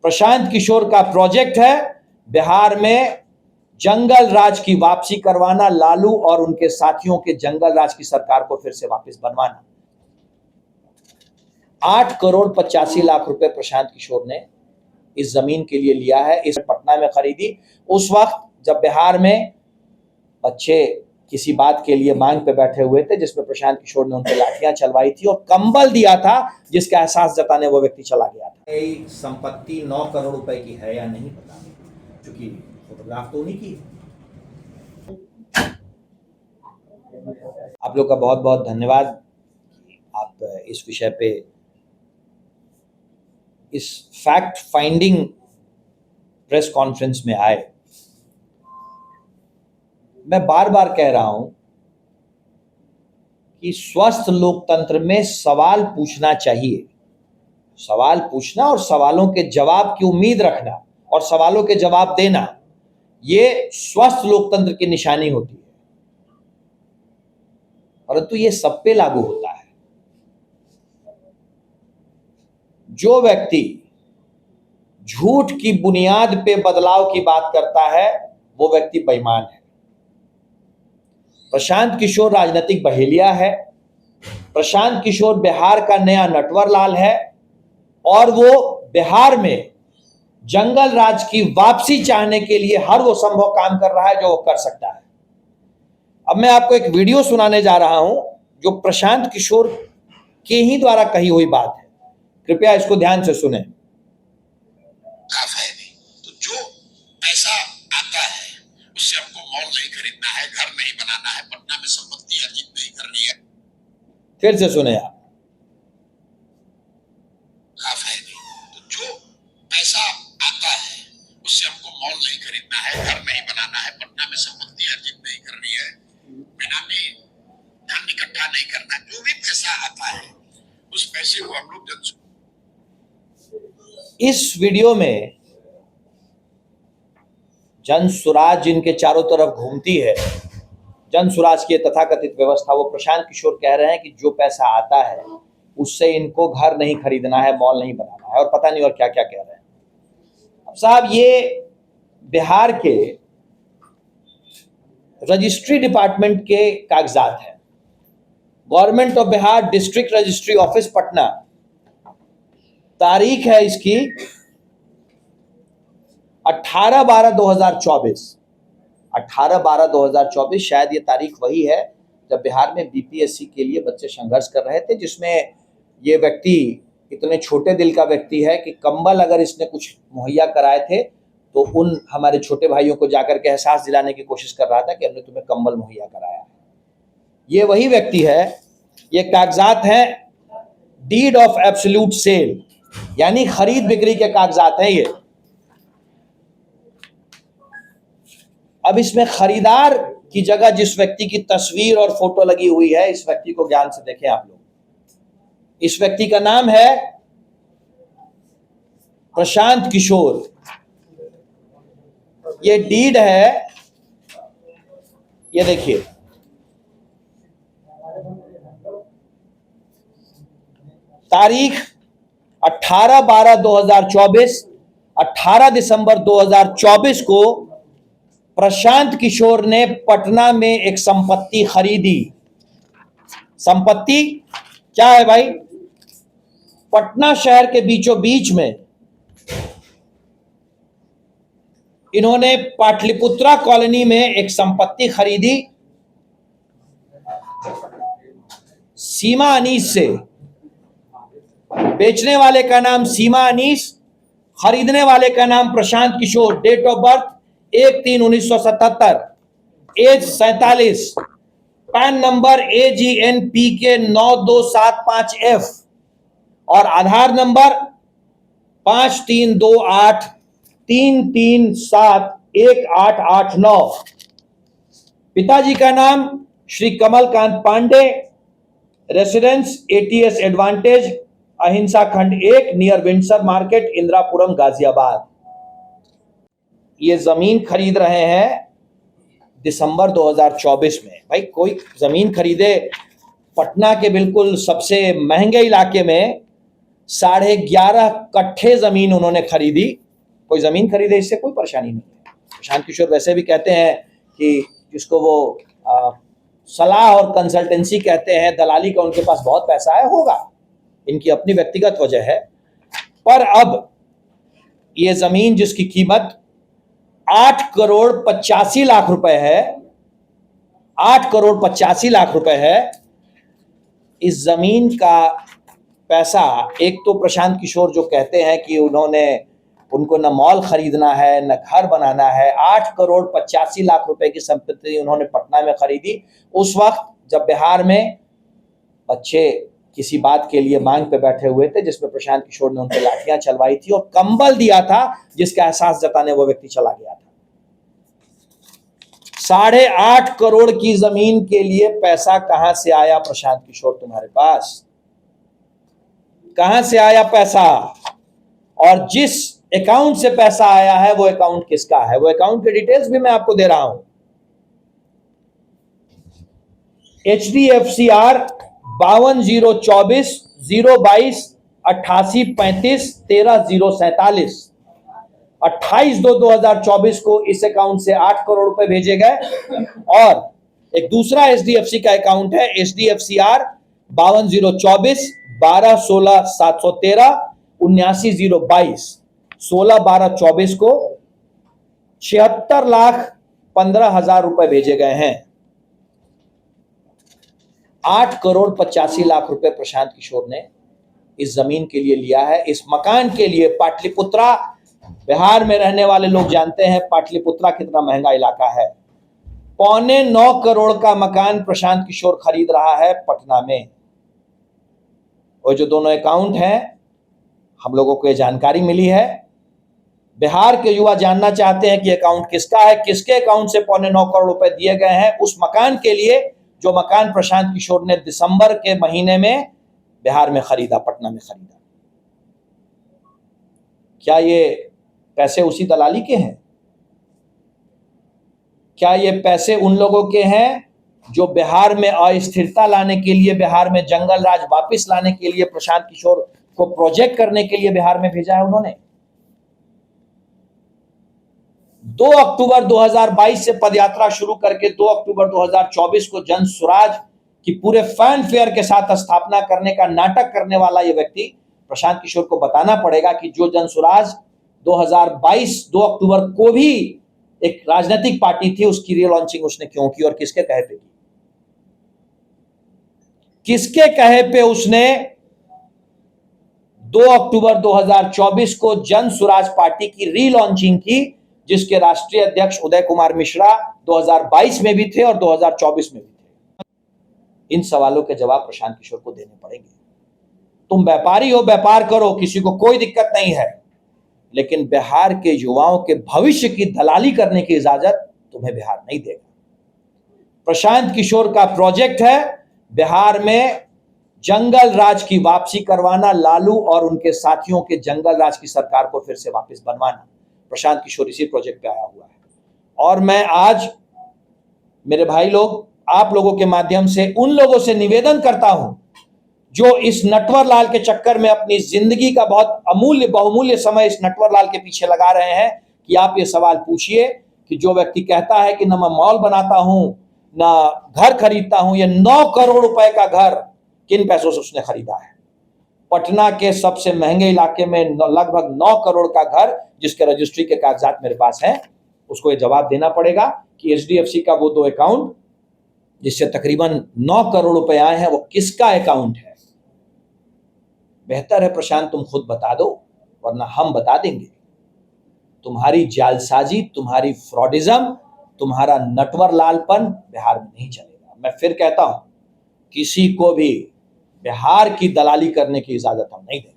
प्रशांत किशोर का प्रोजेक्ट है बिहार में जंगल राज की वापसी करवाना, लालू और उनके साथियों के जंगल राज की सरकार को फिर से वापस बनवाना। 8,85,00,000 रुपए प्रशांत किशोर ने इस जमीन के लिए लिया है। इस पटना में खरीदी उस वक्त जब बिहार में बच्चे किसी बात के लिए मांग पे बैठे हुए थे, जिसमें प्रशांत किशोर ने उनसे लाठियां चलवाई थी और कंबल दिया था, जिसका एहसास जताने वो व्यक्ति चला गया था। संपत्ति 9 करोड़ रुपए की है या नहीं पता, क्योंकि फोटोग्राफ तो नहीं की। आप लोग का बहुत बहुत धन्यवाद। आप इस विषय पे, इस फैक्ट फाइंडिंग प्रेस कॉन्फ्रेंस में आए। मैं बार बार कह रहा हूं कि स्वस्थ लोकतंत्र में सवाल पूछना चाहिए। सवाल पूछना और सवालों के जवाब की उम्मीद रखना और सवालों के जवाब देना, ये स्वस्थ लोकतंत्र की निशानी होती है। परंतु ये सब पे लागू होता है। जो व्यक्ति झूठ की बुनियाद पे बदलाव की बात करता है, वो व्यक्ति बेईमान है। प्रशांत किशोर राजनीतिक बहेलिया है। प्रशांत किशोर बिहार का नया नटवरलाल है और वो बिहार में जंगल राज की वापसी चाहने के लिए हर वो संभव काम कर रहा है जो वो कर सकता है। अब मैं आपको एक वीडियो सुनाने जा रहा हूं जो प्रशांत किशोर के ही द्वारा कही हुई बात है। कृपया इसको ध्यान से सुने। तो जो पैसा आता है उससे हमको मॉल नहीं खरीदना है, घर नहीं बनाना है, पटना में संपत्ति अर्जित नहीं करनी है। फिर से सुने आप। तो जो पैसा आता है उससे हमको मॉल नहीं खरीदना है, घर नहीं बनाना है, पटना में संपत्ति अर्जित नहीं करनी है, बेनामी धन इकट्ठा नहीं करना। जो भी पैसा आता है उस पैसे को हम लोग इस वीडियो में जन सुराज जिनके चारों तरफ घूमती है, जन सुराज की तथाकथित व्यवस्था, वो प्रशांत किशोर कह रहे हैं कि जो पैसा आता है उससे इनको घर नहीं खरीदना है, मॉल नहीं बनाना है और पता नहीं और क्या क्या कह रहे हैं। अब साहब, ये बिहार के रजिस्ट्री डिपार्टमेंट के कागजात हैं। Government of Bihar district registry office Patna, तारीख है इसकी 18/12/2024। 18/12/2024 शायद ये तारीख वही है जब बिहार में बीपीएससी के लिए बच्चे संघर्ष कर रहे थे, जिसमें ये व्यक्ति इतने छोटे दिल का व्यक्ति है कि कंबल अगर इसने कुछ मुहैया कराए थे तो उन हमारे छोटे भाइयों को जाकर के एहसास दिलाने की कोशिश कर रहा था कि हमने तुम्हें कंबल मुहैया कराया है। ये वही व्यक्ति है। ये कागजात हैं डीड ऑफ एब्सोल्यूट सेल, यानी खरीद बिक्री के कागजात हैं ये। अब इसमें खरीदार की जगह जिस व्यक्ति की तस्वीर और फोटो लगी हुई है, इस व्यक्ति को ध्यान से देखें आप लोग। इस व्यक्ति का नाम है प्रशांत किशोर। ये डीड है, ये देखिए, तारीख 18/12/2024, 18 दिसंबर 2024 को प्रशांत किशोर ने पटना में एक संपत्ति खरीदी। संपत्ति क्या है भाई? पटना शहर के बीचों बीच में इन्होंने पाटलिपुत्रा कॉलोनी में एक संपत्ति खरीदी सीमा अनीस से। बेचने वाले का नाम सीमा अनीस, खरीदने वाले का नाम Prashant Kishor. Date of birth 1/3/1977, age 47, PAN number AGNPK 9275F और आधार नंबर 532833718889। पिताजी का नाम Shri Kamalkant Pandey, residence ATS advantage, Ahinsa Khand 1, near Windsor market, Indirapuram, Ghaziabad. ये जमीन खरीद रहे हैं दिसंबर 2024 में। भाई, कोई जमीन खरीदे पटना के बिल्कुल सबसे महंगे इलाके में 11.5 कट्ठे जमीन उन्होंने खरीदी। कोई जमीन खरीदे इससे कोई परेशानी नहीं है। प्रशांत किशोर वैसे भी कहते हैं कि जिसको वो सलाह और कंसल्टेंसी कहते हैं, दलाली का उनके पास बहुत पैसा है, होगा, इनकी अपनी व्यक्तिगत वजह है। पर अब ये जमीन जिसकी कीमत 8,85,00,000 रुपए है, 8,85,00,000 रुपए है, इस जमीन का पैसा, एक तो प्रशांत किशोर जो कहते हैं कि उनको न मॉल खरीदना है न घर बनाना है, 8,85,00,000 रुपए की संपत्ति उन्होंने पटना में खरीदी उस वक्त जब बिहार में बच्चे किसी बात के लिए मांग पे बैठे हुए थे, जिसमें प्रशांत किशोर ने उन पर लाठियां चलवाई थी और कंबल दिया था, जिसका एहसास जताने वो व्यक्ति चला गया था। 8.5 करोड़ की जमीन के लिए पैसा कहां से आया प्रशांत किशोर तुम्हारे पास? कहां से आया पैसा? और जिस अकाउंट से पैसा आया है वो अकाउंट किसका है? वो अकाउंट के डिटेल्स भी मैं आपको दे रहा हूं। HDFCR 52,024 022 88 35 13,047 28/2/2024 को इस अकाउंट से 8 करोड़ रुपए भेजे गए। और एक दूसरा HDFC का अकाउंट है HDFCR 52,024 12/16 713 79,022 16/12/24 को 76,15,000 रुपए भेजे गए हैं। 8,85,00,000 रुपए प्रशांत किशोर ने इस जमीन के लिए लिया है, इस मकान के लिए। पाटलिपुत्रा, बिहार में रहने वाले लोग जानते हैं पाटलिपुत्रा कितना महंगा इलाका है। 8.25 करोड़ का मकान प्रशांत किशोर खरीद रहा है पटना में। और जो दोनों अकाउंट हैं, हम लोगों को ये जानकारी मिली है। बिहार के युवा जानना चाहते हैं कि अकाउंट किसका है, किसके अकाउंट से 8.25 करोड़ रुपए दिए गए हैं उस मकान के लिए जो मकान प्रशांत किशोर ने दिसंबर के महीने में बिहार में खरीदा, पटना में खरीदा। क्या ये पैसे उसी दलाली के हैं? क्या ये पैसे उन लोगों के हैं जो बिहार में अस्थिरता लाने के लिए, बिहार में जंगल राज वापस लाने के लिए प्रशांत किशोर को प्रोजेक्ट करने के लिए बिहार में भेजा है उन्होंने? 2 अक्टूबर 2022 से पदयात्रा शुरू करके 2 अक्टूबर 2024 को जन स्वराज की पूरे फैन फेयर के साथ स्थापना करने का नाटक करने वाला यह व्यक्ति प्रशांत किशोर को बताना पड़ेगा कि जो जन स्वराज 2022 2 अक्टूबर को भी एक राजनीतिक पार्टी थी, उसकी रीलॉन्चिंग उसने क्यों की और किसके कहे पे की? किसके कहे पे उसने 2 अक्टूबर 2024 को जन स्वराज पार्टी की रीलॉन्चिंग की, जिसके राष्ट्रीय अध्यक्ष उदय कुमार मिश्रा 2022 में भी थे और 2024 में भी थे? इन सवालों के जवाब प्रशांत किशोर को देने पड़ेंगे। तुम व्यापारी हो, व्यापार करो, किसी को कोई दिक्कत नहीं है, लेकिन बिहार के युवाओं के भविष्य की दलाली करने की इजाजत तुम्हें बिहार नहीं देगा। प्रशांत किशोर का प्रोजेक्ट है बिहार में जंगल राज की वापसी करवाना, लालू और उनके साथियों के जंगल राज की सरकार को फिर से वापस बनवाना। प्रशांत किशोर इसी प्रोजेक्ट पे आया हुआ है। और मैं आज मेरे भाई लोग, आप लोगों के माध्यम से उन लोगों से निवेदन करता हूं जो इस नटवर लाल के चक्कर में अपनी जिंदगी का बहुत अमूल्य बहुमूल्य समय इस नटवर लाल के पीछे लगा रहे हैं, कि आप ये सवाल पूछिए कि जो व्यक्ति कहता है कि न मैं मॉल बनाता हूं ना घर खरीदता हूं, ये 9 करोड़ रुपए का घर किन पैसों से उसने खरीदा है? पटना के सबसे महंगे इलाके में लगभग 9 करोड़ का घर, जिसके रजिस्ट्री के कागजात मेरे पास हैं, उसको ये जवाब देना पड़ेगा कि HDFC का वो 2 अकाउंट जिससे तकरीबन 9 करोड़ रुपए आए हैं, वो किसका अकाउंट है? बेहतर है प्रशांत तुम खुद बता दो, वरना हम बता देंगे। तुम्हारी जालसाजी, तुम्हारी फ्रॉडिज्म, तुम्हारा नटवर लालपन बिहार में नहीं चलेगा। मैं फिर कहता हूं, किसी को भी बिहार की दलाली करने की इजाजत हम नहीं देंगे।